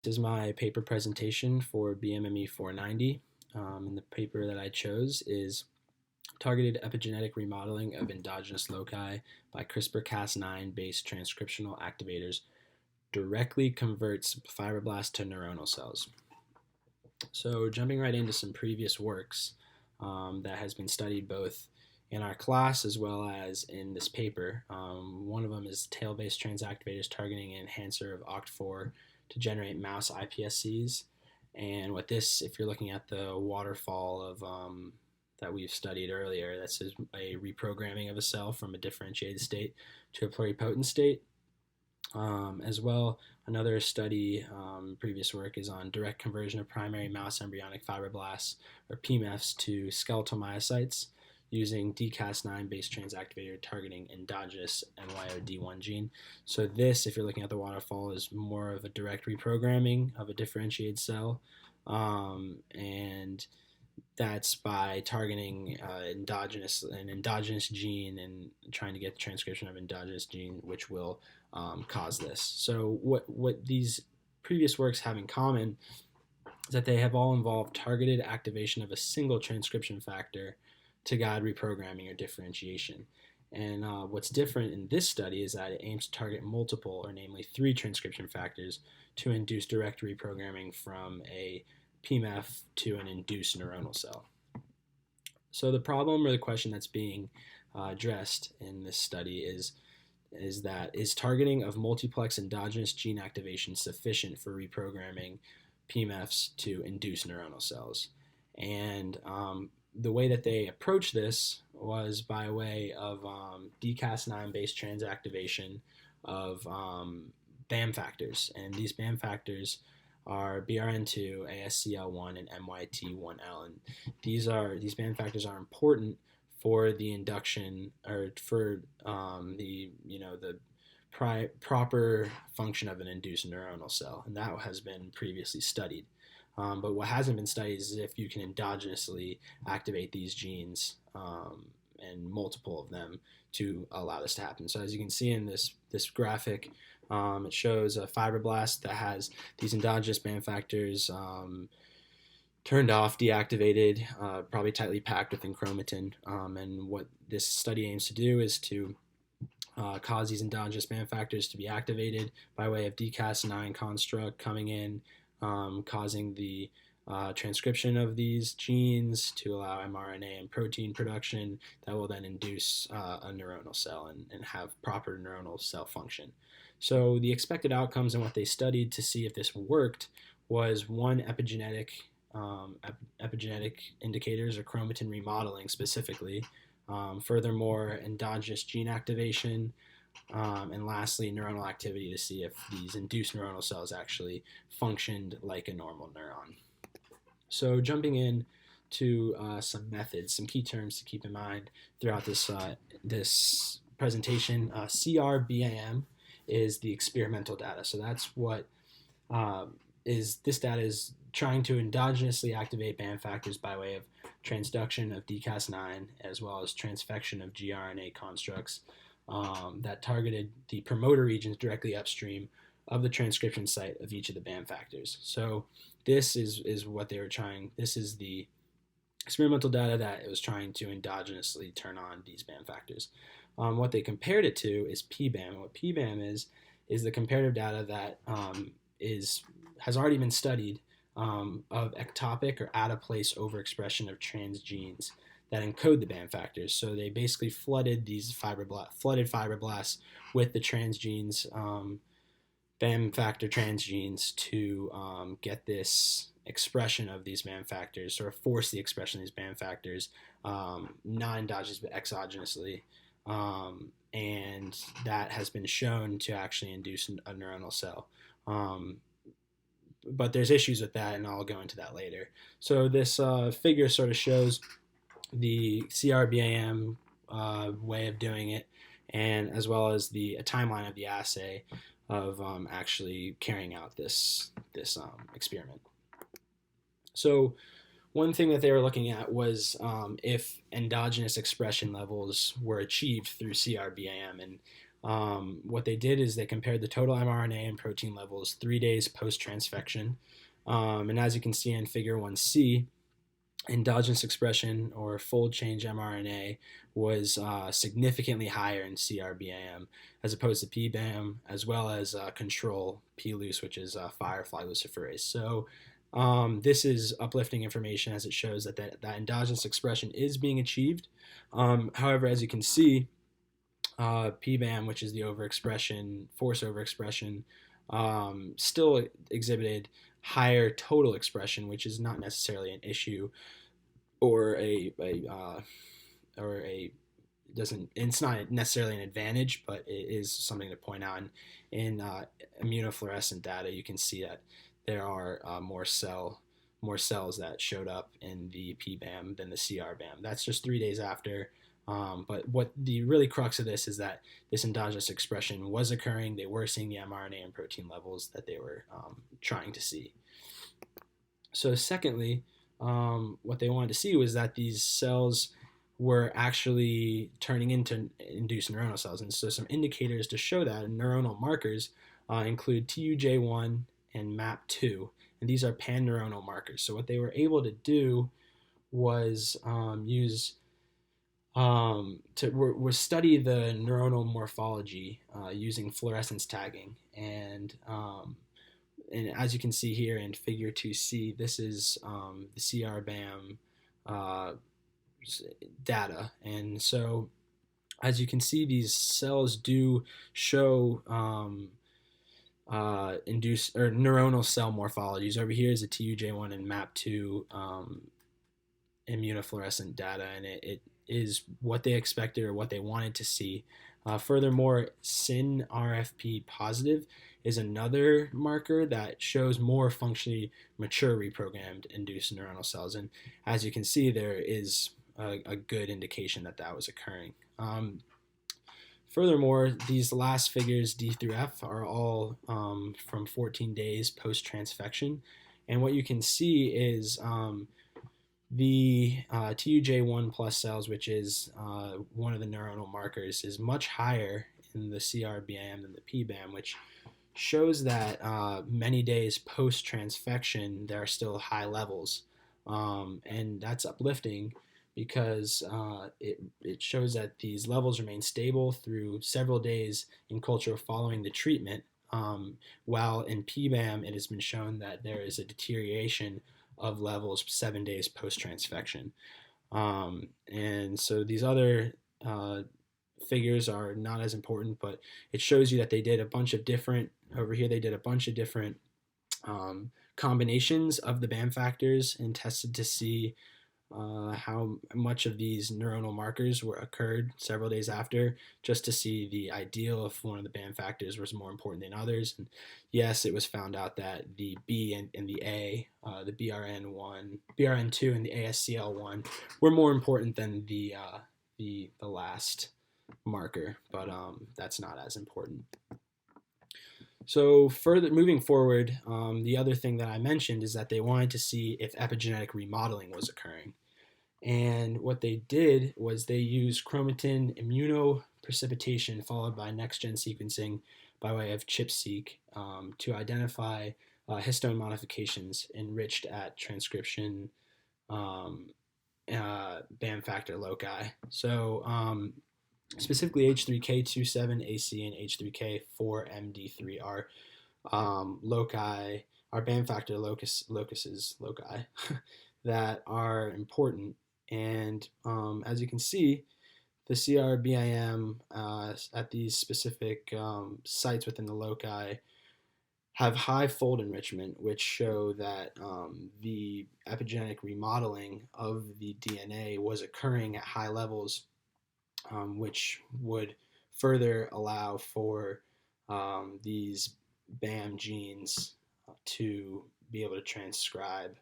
This is my paper presentation for BMME490. And the paper that I chose is Targeted Epigenetic Remodeling of Endogenous Loci by CRISPR-Cas9 based transcriptional activators directly converts fibroblasts to neuronal cells. So jumping right into some previous works that has been studied both in our class as well as in this paper. One of them is tail-based transactivators targeting an enhancer of OCT4 to generate mouse iPSCs. And what this, if you're looking at the waterfall of that we've studied earlier, that's a reprogramming of a cell from a differentiated state to a pluripotent state. As well, another study, previous work, is on direct conversion of primary mouse embryonic fibroblasts, or PMEFs, to skeletal myocytes using DCAS9 based transactivator targeting endogenous NYOD1 gene. So this, if you're looking at the waterfall, is more of a direct reprogramming of a differentiated cell, and that's by targeting an endogenous gene and trying to get the transcription of endogenous gene, which will cause this. So what these previous works have in common is that they have all involved targeted activation of a single transcription factor to guide reprogramming or differentiation. And what's different in this study is that it aims to target multiple, or namely 3 transcription factors to induce direct reprogramming from a PMEF to an induced neuronal cell. So the problem, or the question that's being addressed in this study is targeting of multiplex endogenous gene activation sufficient for reprogramming PMEFs to induce neuronal cells? And the way that they approached this was by way of DCAS9 based transactivation of BAM factors, and these BAM factors are BRN2, ASCL1, and MYT1L, and these BAM factors are important for the induction, or for the proper function of an induced neuronal cell, and that has been previously studied. But what hasn't been studied is if you can endogenously activate these genes, and multiple of them, to allow this to happen. So as you can see in this graphic, it shows a fibroblast that has these endogenous BAM factors turned off, deactivated, probably tightly packed within chromatin. And what this study aims to do is to cause these endogenous BAM factors to be activated by way of DCAS9 construct coming in, causing the transcription of these genes to allow mRNA and protein production that will then induce a neuronal cell and have proper neuronal cell function. So the expected outcomes and what they studied to see if this worked was one, epigenetic indicators, or chromatin remodeling specifically, furthermore endogenous gene activation, and lastly neuronal activity to see if these induced neuronal cells actually functioned like a normal neuron. So jumping in to some methods, some key terms to keep in mind throughout this presentation. CRBAM is the experimental data. So that's what this data is trying to endogenously activate BAM factors by way of transduction of DCAS9 as well as transfection of gRNA constructs that targeted the promoter regions directly upstream of the transcription site of each of the BAM factors. So this is what they were trying. This is the experimental data that it was trying to endogenously turn on these BAM factors. What they compared it to is PBAM. And what PBAM is the comparative data that has already been studied of ectopic or out-of-place overexpression of transgenes that encode the BAM factors. So they basically flooded fibroblasts with the transgenes, BAM factor transgenes, to get this expression of these BAM factors, sort of force the expression of these BAM factors, non-endogenously but exogenously. And that has been shown to actually induce a neuronal cell. But there's issues with that, and I'll go into that later. So this figure sort of shows the CRBAM way of doing it, and as well as a timeline of the assay of actually carrying out this experiment. So one thing that they were looking at was if endogenous expression levels were achieved through CRBAM, and What they did is they compared the total mRNA and protein levels 3 days post-transfection. And as you can see in figure 1C, endogenous expression or fold change mRNA was significantly higher in CRBAM as opposed to PBAM, as well as control PLUS, which is firefly luciferase. So this is uplifting information as it shows that endogenous expression is being achieved. However, as you can see, PBAM, which is the overexpression, force overexpression, still exhibited higher total expression, which is not necessarily an issue or it's not necessarily an advantage, but it is something to point out. In immunofluorescent data, you can see that there are more cells that showed up in the PBAM than the CRBAM. That's just 3 days after. But what the really crux of this is that this endogenous expression was occurring. They were seeing the mRNA and protein levels that they were trying to see. So secondly, what they wanted to see was that these cells were actually turning into induced neuronal cells. And so some indicators to show that, neuronal markers, include TUJ1 and MAP2. And these are pan-neuronal markers. So what they were able to do was study the neuronal morphology using fluorescence tagging. And as you can see here in figure 2C, this is the CRBAM data. And so as you can see, these cells do show induced or neuronal cell morphologies. Over here is a TUJ1 and MAP2 immunofluorescent data, and it is what they expected or what they wanted to see. Furthermore, SYN-RFP positive is another marker that shows more functionally mature reprogrammed induced neuronal cells. And as you can see, there is a good indication that that was occurring. Furthermore, these last figures, D through F, are all from 14 days post-transfection. And what you can see is the TUJ1 plus cells, which is one of the neuronal markers, is much higher in the CRBAM than the PBAM, which shows that many days post-transfection, there are still high levels. And that's uplifting because it shows that these levels remain stable through several days in culture following the treatment, while in PBAM it has been shown that there is a deterioration of levels 7 days post-transfection. And so these other figures are not as important, but it shows you that they did a bunch of different, over here they did a bunch of different combinations of the BAM factors and tested to see how much of these neuronal markers occurred several days after, just to see the ideal if one of the BAM factors was more important than others. And yes, it was found out that the B and the A, the BRN2 and the ASCL1 were more important than the last marker, but that's not as important. So further moving forward, the other thing that I mentioned is that they wanted to see if epigenetic remodeling was occurring. And what they did was they used chromatin immunoprecipitation followed by next-gen sequencing by way of ChIP-seq to identify histone modifications enriched at transcription BAM factor loci. So specifically H3K27AC and H3K4MD3 are loci, are BAM factor loci that are important. And as you can see, the CRBAM at these specific sites within the loci have high fold enrichment, which show that the epigenetic remodeling of the DNA was occurring at high levels, which would further allow for these BAM genes to be able to transcribe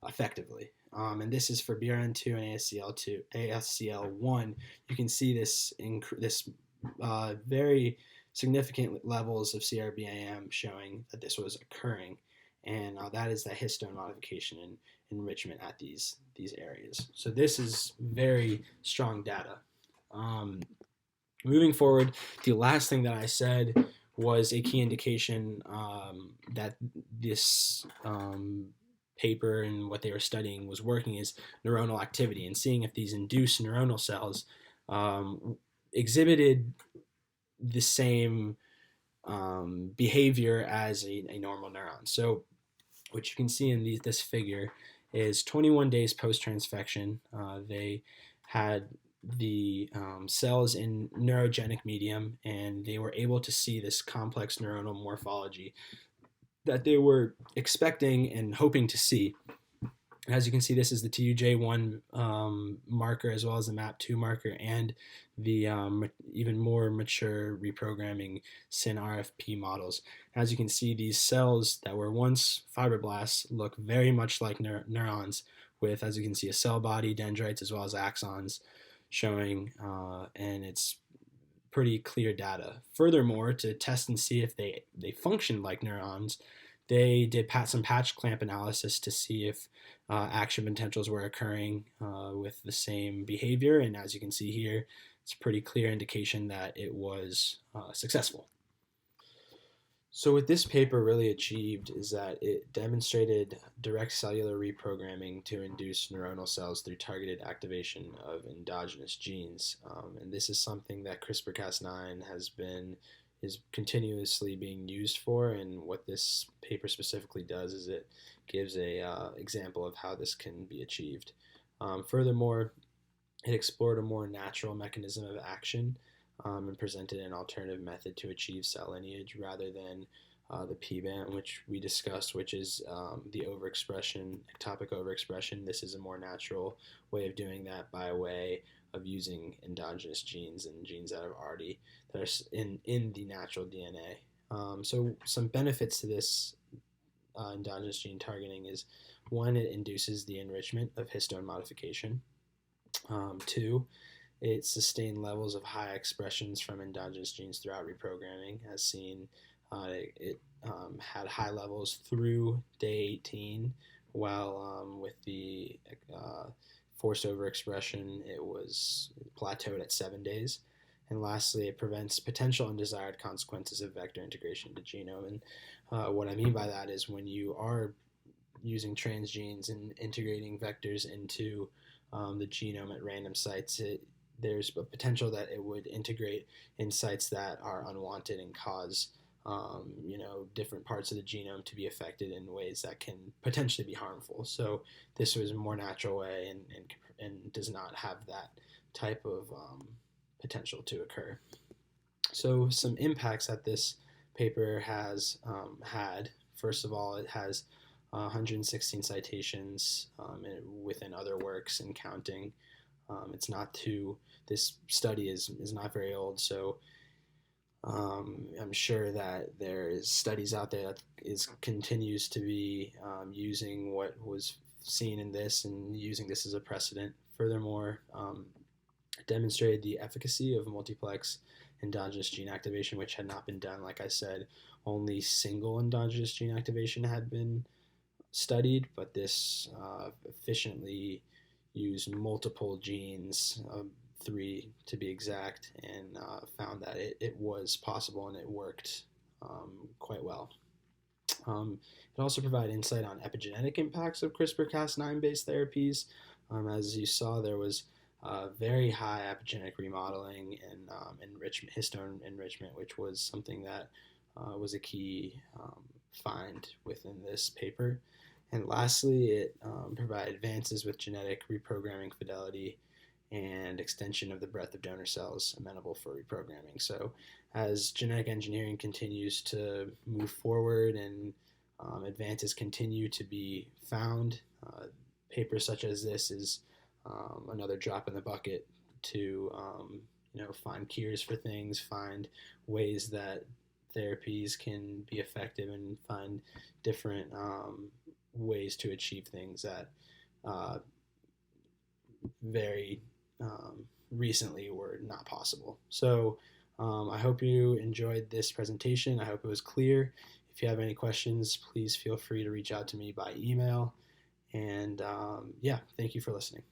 effectively. And this is for BRN2 and ASCL1. You can see this very significant levels of CRBAM showing that this was occurring, and that is the histone modification and enrichment at these areas. So this is very strong data. Moving forward, the last thing that I said was a key indication that this paper and what they were studying was working is neuronal activity, and seeing if these induced neuronal cells exhibited the same behavior as a normal neuron. So what you can see in this figure is 21 days post-transfection. They had the cells in neurogenic medium, and they were able to see this complex neuronal morphology that they were expecting and hoping to see. As you can see, this is the TUJ1 marker, as well as the MAP2 marker, and the even more mature reprogramming SYN-RFP models. As you can see, these cells that were once fibroblasts look very much like neurons, with, as you can see, a cell body, dendrites, as well as axons showing, and it's pretty clear data. Furthermore, to test and see if they function like neurons, they did some patch clamp analysis to see if action potentials were occurring with the same behavior, and as you can see here, it's a pretty clear indication that it was successful. So what this paper really achieved is that it demonstrated direct cellular reprogramming to induce neuronal cells through targeted activation of endogenous genes, and this is something that CRISPR-Cas9 is continuously being used for. And what this paper specifically does is it gives a example of how this can be achieved. Furthermore, it explored a more natural mechanism of action and presented an alternative method to achieve cell lineage rather than the PBAM, which we discussed, which is the overexpression, ectopic overexpression. This is a more natural way of doing that by way of using endogenous genes and genes that are in the natural DNA. So some benefits to this endogenous gene targeting is, one, it induces the enrichment of histone modification. Two, it sustained levels of high expressions from endogenous genes throughout reprogramming, as seen. It had high levels through day 18, while with the forced overexpression, it was plateaued at 7 days. And lastly, it prevents potential undesired consequences of vector integration into genome. And what I mean by that is, when you are using transgenes and integrating vectors into the genome at random sites, there's a potential that it would integrate in sites that are unwanted and cause different parts of the genome to be affected in ways that can potentially be harmful. So this was a more natural way and does not have that type of potential to occur. So some impacts that this paper has had. First of all, it has 116 citations within other works and counting. This study is not very old, so I'm sure that there is studies out there that continues to be using what was seen in this and using this as a precedent. Furthermore, demonstrated the efficacy of multiplex endogenous gene activation, which had not been done. Like I said, only single endogenous gene activation had been studied, but this efficiently used multiple genes, 3 to be exact, and found that it was possible and it worked quite well. It also provided insight on epigenetic impacts of CRISPR-Cas9 based therapies. As you saw, there was very high epigenetic remodeling and histone enrichment, which was something that was a key find within this paper. And lastly, it provided advances with genetic reprogramming fidelity and extension of the breadth of donor cells amenable for reprogramming. So as genetic engineering continues to move forward and advances continue to be found, papers such as this is another drop in the bucket to find cures for things, find ways that therapies can be effective, and find different ways to achieve things that very recently were not possible. So I hope you enjoyed this presentation. I hope it was clear. If you have any questions, please feel free to reach out to me by email. And thank you for listening.